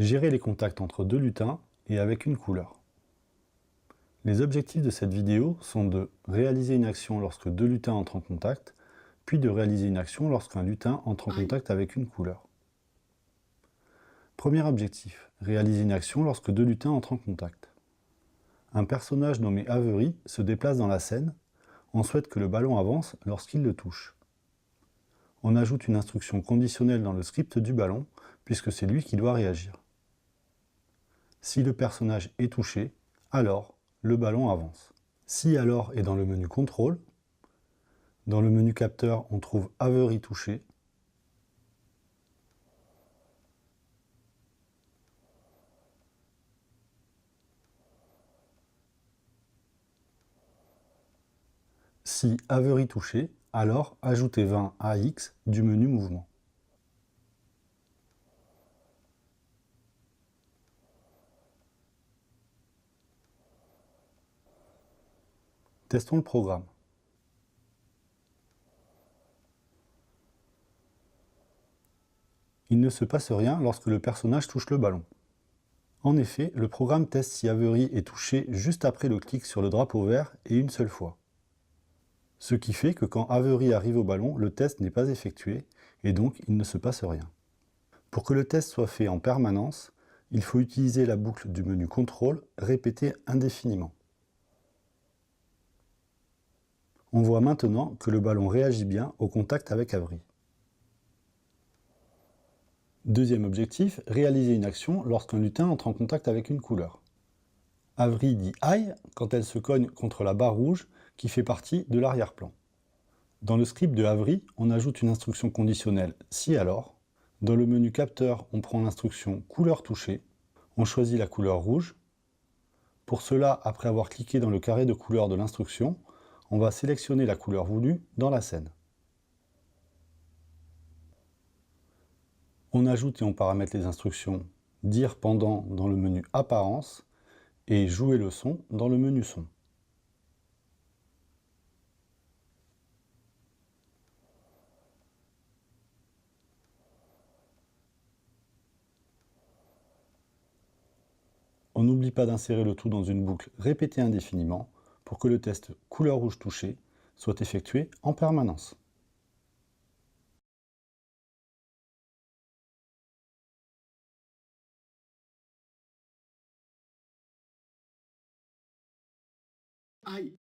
Gérer les contacts entre deux lutins et avec une couleur. Les objectifs de cette vidéo sont de réaliser une action lorsque deux lutins entrent en contact, puis de réaliser une action lorsqu'un lutin entre en contact avec une couleur. Premier objectif, réaliser une action lorsque deux lutins entrent en contact. Un personnage nommé Avery se déplace dans la scène. On souhaite que le ballon avance lorsqu'il le touche. On ajoute une instruction conditionnelle dans le script du ballon, puisque c'est lui qui doit réagir. Si le personnage est touché, alors le ballon avance. Si alors est dans le menu contrôle, dans le menu capteur, on trouve Avery touché. Si Avery touché, alors ajoutez 20 à X du menu mouvement. Testons le programme. Il ne se passe rien lorsque le personnage touche le ballon. En effet, le programme teste si Avery est touché juste après le clic sur le drapeau vert et une seule fois. Ce qui fait que quand Avery arrive au ballon, le test n'est pas effectué et donc il ne se passe rien. Pour que le test soit fait en permanence, il faut utiliser la boucle du menu contrôle répétée indéfiniment. On voit maintenant que le ballon réagit bien au contact avec Avery. Deuxième objectif, réaliser une action lorsqu'un lutin entre en contact avec une couleur. Avery dit « aïe » quand elle se cogne contre la barre rouge qui fait partie de l'arrière-plan. Dans le script de Avery, on ajoute une instruction conditionnelle « si alors ». Dans le menu capteur, on prend l'instruction « couleur touchée ». On choisit la couleur rouge. Pour cela, après avoir cliqué dans le carré de couleur de l'instruction, on va sélectionner la couleur voulue dans la scène. On ajoute et on paramètre les instructions « dire pendant » dans le menu « apparence » et « jouer le son » dans le menu « son ». On n'oublie pas d'insérer le tout dans une boucle répétée indéfiniment pour que le test couleur rouge touchée soit effectué en permanence. Aïe.